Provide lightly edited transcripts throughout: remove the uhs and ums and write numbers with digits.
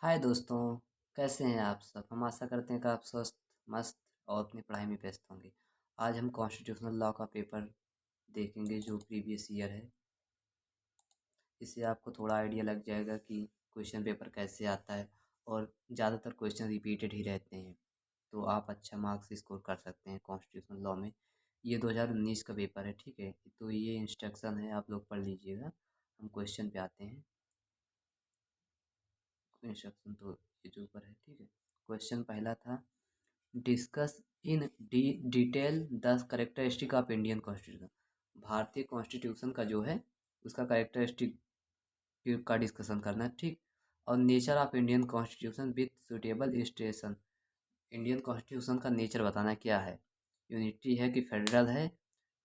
हाय दोस्तों। कैसे हैं आप सब? हम आशा करते हैं कि आप स्वस्थ, मस्त और अपनी पढ़ाई में व्यस्त होंगे। आज हम कॉन्स्टिट्यूशनल लॉ का पेपर देखेंगे जो प्रीवियस ईयर है। इससे आपको थोड़ा आइडिया लग जाएगा कि क्वेश्चन पेपर कैसे आता है, और ज़्यादातर क्वेश्चन रिपीटेड ही रहते हैं, तो आप अच्छा मार्क्स स्कोर कर सकते हैं कॉन्स्टिट्यूशनल लॉ में। ये 2019 का पेपर है, ठीक है। तो ये इंस्ट्रक्शन है, आप लोग पढ़ लीजिएगा। हम क्वेश्चन पे आते हैं। इंस्ट्रक्शन तो ये जो ऊपर है, ठीक है। क्वेश्चन पहला था, discuss in detail the characteristic of Indian constitution. भारतीय कॉन्स्टिट्यूशन का जो है उसका करेक्टरिस्टिक का डिस्कशन करना है, ठीक। और nature of Indian constitution with suitable station. Indian constitution का नेचर बताना क्या है, यूनिटी है कि फेडरल है,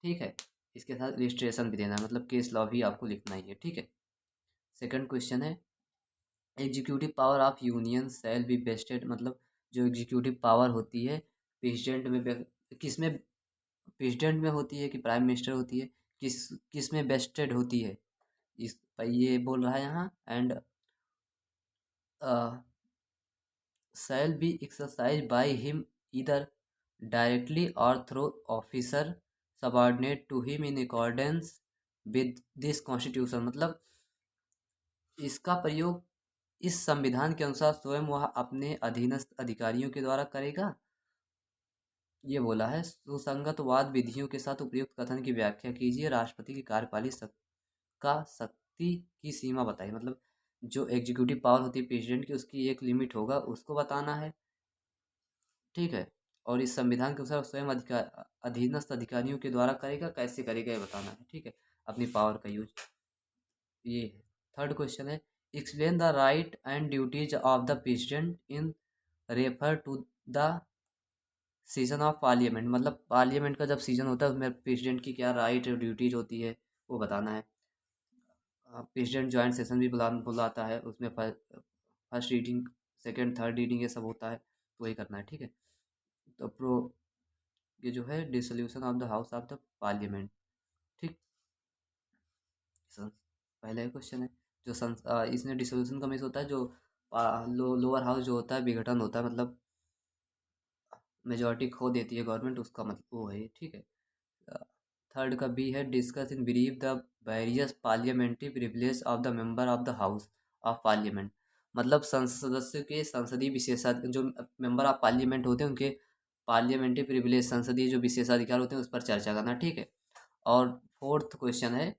ठीक है। इसके साथ रजिस्ट्रेशन भी देना है, मतलब केस लॉ भी आपको लिखना ही है, ठीक है। सेकंड क्वेश्चन है, executive power of union shall be vested. मतलब जो एग्जीक्यूटिव पावर होती है प्रेसिडेंट में किस में, प्रेसिडेंट में होती है कि प्राइम मिनिस्टर होती है, किस में वेस्टेड होती है, इस ये बोल रहा है यहाँ। And shall be exercise by him इधर डायरेक्टली और through officer subordinate to him in accordance with this constitution. मतलब इसका प्रयोग इस संविधान के अनुसार स्वयं वह अपने अधीनस्थ अधिकारियों के द्वारा करेगा। ये बोला है, सुसंगत वाद विधियों के साथ उपयुक्त कथन की व्याख्या कीजिए। राष्ट्रपति की कार्यपालिक का शक्ति की सीमा बताइए। मतलब जो एग्जीक्यूटिव पावर होती है प्रेसिडेंट की, उसकी एक लिमिट होगा, उसको बताना है, ठीक है। और इस संविधान के अनुसार स्वयं अधीनस्थ अधिकारियों के द्वारा करेगा, कैसे करेगा ये बताना है, ठीक है। अपनी पावर का यूज ये है। थर्ड क्वेश्चन है, explain the right and duties of the president in refer to the season of parliament. मतलब पार्लियामेंट का जब सीजन होता है उसमें प्रेसिडेंट की क्या राइट और ड्यूटीज होती है, वो बताना है। प्रेसिडेंट ज्वाइंट सेशन भी बुलाता है, उसमें first reading, second, third reading ये सब होता है, तो वही करना है, ठीक है। तो ये जो है dissolution of the house of the parliament, ठीक। सं- पहला क्वेश्चन है, जो इसमें डिसोल्यूशन का मीन्स होता है जो लोअर हाउस जो होता है विघटन होता है, मतलब मेजोरिटी खो देती है गवर्नमेंट, उसका मतलब वो है, ठीक है। थर्ड का बी है, discuss in brief the various parliamentary privilege of the member of the house of parliament. मतलब संसद सदस्य के संसदीय विशेषाधिकार, जो मेंबर ऑफ पार्लियामेंट होते हैं उनके पार्लियामेंट्री प्रिविलेज, संसदीय जो विशेषाधिकार होते हैं उस पर चर्चा करना, ठीक है। और फोर्थ क्वेश्चन है,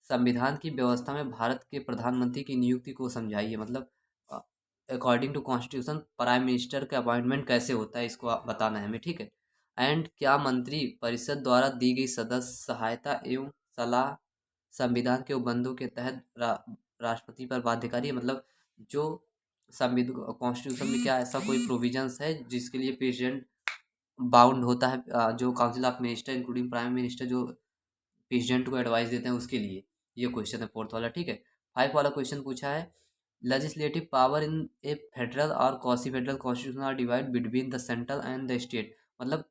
संविधान की व्यवस्था में भारत के प्रधानमंत्री की नियुक्ति को समझाइए। मतलब according to constitution prime minister का अपॉइंटमेंट कैसे होता है, इसको बताना है हमें, ठीक है। एंड क्या मंत्री परिषद द्वारा दी गई सदस्य सहायता एवं सलाह संविधान के उपबंधों के तहत राष्ट्रपति पर बाध्यकारी है। मतलब जो संविधान कॉन्स्टिट्यूशन में क्या ऐसा कोई प्रोविजंस है जिसके लिए प्रेसिडेंट बाउंड होता है, जो council of minister including prime minister जो प्रेसिडेंट को एडवाइस देते हैं उसके लिए। ये क्वेश्चन है फोर्थ वाला, ठीक है। फाइव वाला क्वेश्चन पूछा है, legislative power in a federal और quasi federal constitution are divide between the central and the state. मतलब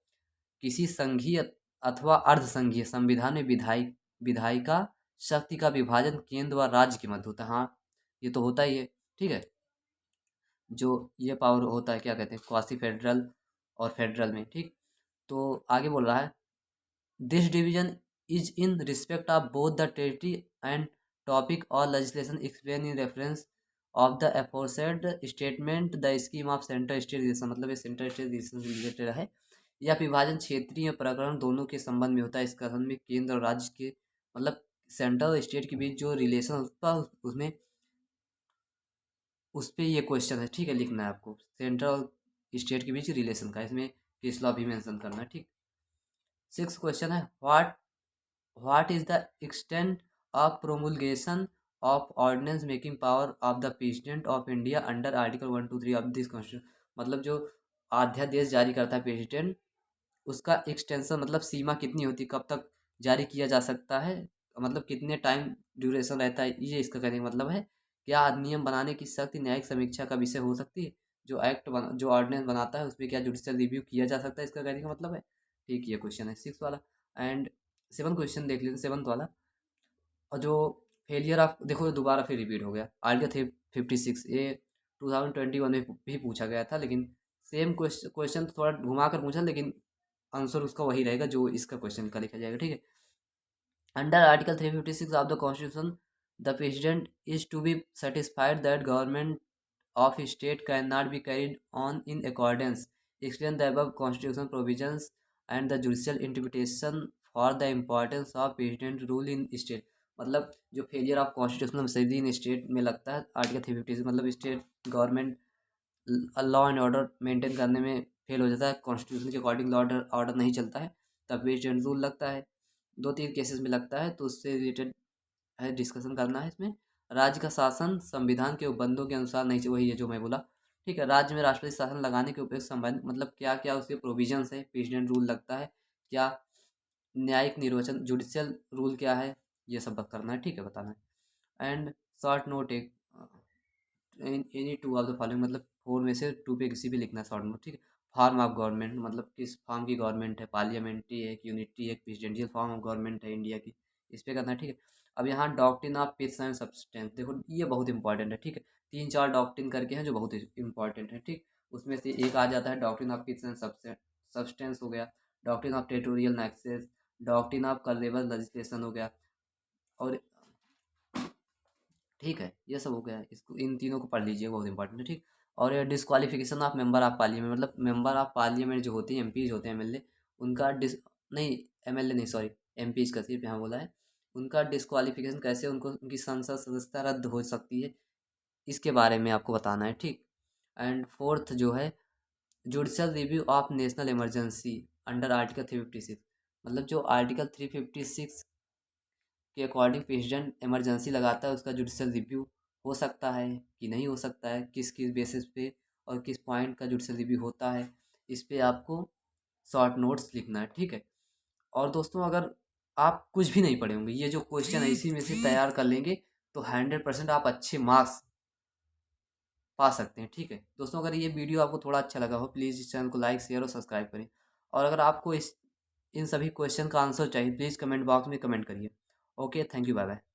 किसी संघीय अथवा अर्ध संघीय संविधान में विधायिका शक्ति का विभाजन केंद्र व राज्य के मध्य होता है। हाँ, ये तो होता ही है, ठीक है। जो ये पावर होता है क्या कहते हैं, क्वासी फेडरल और फेडरल में, ठीक। तो आगे बोल रहा है, this division is in respect of both the territory and topic or legislation explained in reference of the aforesaid statement the scheme of central state relation। मतलब ये सेंट्रल स्टेट रिलेशन से रिलेटेड है। यह विभाजन क्षेत्रीय प्रकरण दोनों के संबंध में होता है। इस कथन में केंद्र और राज्य के, मतलब सेंट्रल स्टेट के बीच जो रिलेशन होता है उसमें, उस पर ये क्वेश्चन है, ठीक है। लिखना है आपको सेंट्रल स्टेट के बीच रिलेशन का, इसमें केस लॉ भी मेंशन करना है, ठीक। सिक्स क्वेश्चन है, What is the extent of promulgation of ordinance making power of the President of India under Article 123 of this Constitution। मतलब जो अध्यादेश जारी करता है प्रेसिडेंट, उसका एक्सटेंशन मतलब सीमा कितनी होती है, कब तक जारी किया जा सकता है, मतलब कितने टाइम ड्यूरेशन रहता है, ये इसका कहने का मतलब है। क्या अधिनियम बनाने की शक्ति न्यायिक समीक्षा का विषय हो सकती है। जो ऑर्डिनेंस बनाता है उस पर क्या जुडिशियल रिव्यू किया जा सकता है, इसका कहने का मतलब है, ठीक। ये क्वेश्चन है सिक्स वाला। एंड सेवन क्वेश्चन देख लेते हैं, सेवन्थ वाला। और जो फेलियर ऑफ, देखो दोबारा फिर रिपीट हो गया, आर्टिकल 56 ये 2021 में भी पूछा गया था, लेकिन सेम क्वेश्चन थोड़ा घुमा कर पूछा, लेकिन आंसर उसका वही रहेगा जो इसका क्वेश्चन का लिखा जाएगा, ठीक है। Under article 356 of the constitution, the president is to be satisfied that government of state cannot be carried on in accordance. Explain the above constitutional provisions and the judicial interpretation for the importance of president rule in state. मतलब जो failure of constitutional assembly in state में लगता है article 356, मतलब state government law and order maintain करने में fail हो जाता है, कॉन्स्टिट्यूशन के अकॉर्डिंग लॉ ऑर्डर नहीं चलता है, तब प्रेसिडेंट रूल लगता है। 2-3 केसेस में लगता है, तो उससे रिलेटेड है डिस्कशन करना है इसमें। राज्य का शासन संविधान के उपबंधों के अनुसार नहीं, वही है जो मैं बोला, ठीक है। राज्य में राष्ट्रपति शासन लगाने के उपयुक्त संबंध, मतलब क्या क्या उसके प्रोविजंस है, प्रेसिडेंट रूल लगता है क्या, न्यायिक निर्वाचन जुडिशियल रूल क्या है, ये सब बात करना है, ठीक है, बताना है। एंड शॉर्ट नोट एक any two of the following, मतलब 4 में से 2 पे किसी भी लिखना है शॉर्ट नोट, ठीक है। फॉर्म ऑफ गवर्नमेंट, मतलब किस फॉर्म की गवर्नमेंट है, पार्लियामेंट्री है, यूनिटी है, प्रेसिडेंशियल फॉर्म ऑफ गवर्नमेंट है इंडिया की, इस पे करना है, ठीक है। अब यहाँ doctrine of pith and substance, देखो ये बहुत इंपॉर्टेंट है, ठीक है। 3-4 डॉक्ट्रिन करके हैं जो बहुत इंपॉर्टेंट है, ठीक। उसमें से एक आ जाता है doctrine of pith and substance हो गया, doctrine of territorial nexus, doctrine of colourable legislation हो गया, और ठीक है, ये सब हो गया। इसको इन तीनों को पढ़ लीजिए, बहुत इंपॉर्टेंट है, ठीक। और ये disqualification of member of parliament, मतलब मेंबर ऑफ पार्लियामेंट जो होते हैं, एमपीज होते हैं, एमएलए, उनका डिस नहीं, एमएलए नहीं, सॉरी, एमपीज का सिर्फ यहाँ बोला है, उनका डिस्क्वालिफिकेशन कैसे, उनको उनकी संसद सदस्यता रद्द हो सकती है, इसके बारे में आपको बताना है, ठीक। एंड फोर्थ जो है judicial review of national emergency under article 356, मतलब जो आर्टिकल 356 के अकॉर्डिंग प्रेसिडेंट इमरजेंसी लगाता है, उसका जुडिशल रिव्यू हो सकता है कि नहीं हो सकता है, किस किस बेसिस पे और किस पॉइंट का जुडिशल रिव्यू होता है, इस पे आपको शॉर्ट नोट्स लिखना है, ठीक है। और दोस्तों अगर आप कुछ भी नहीं पढ़े होंगे, ये जो क्वेश्चन है इसी में से तैयार कर लेंगे, तो 100% आप अच्छे मार्क्स पा सकते हैं, ठीक है। दोस्तों अगर ये वीडियो आपको थोड़ा अच्छा लगा हो, प्लीज़ इस चैनल को लाइक शेयर और सब्सक्राइब करें, और अगर आपको इस इन सभी क्वेश्चन का आंसर चाहिए, प्लीज़ कमेंट बॉक्स में कमेंट करिए। Okay, thank you, bye bye.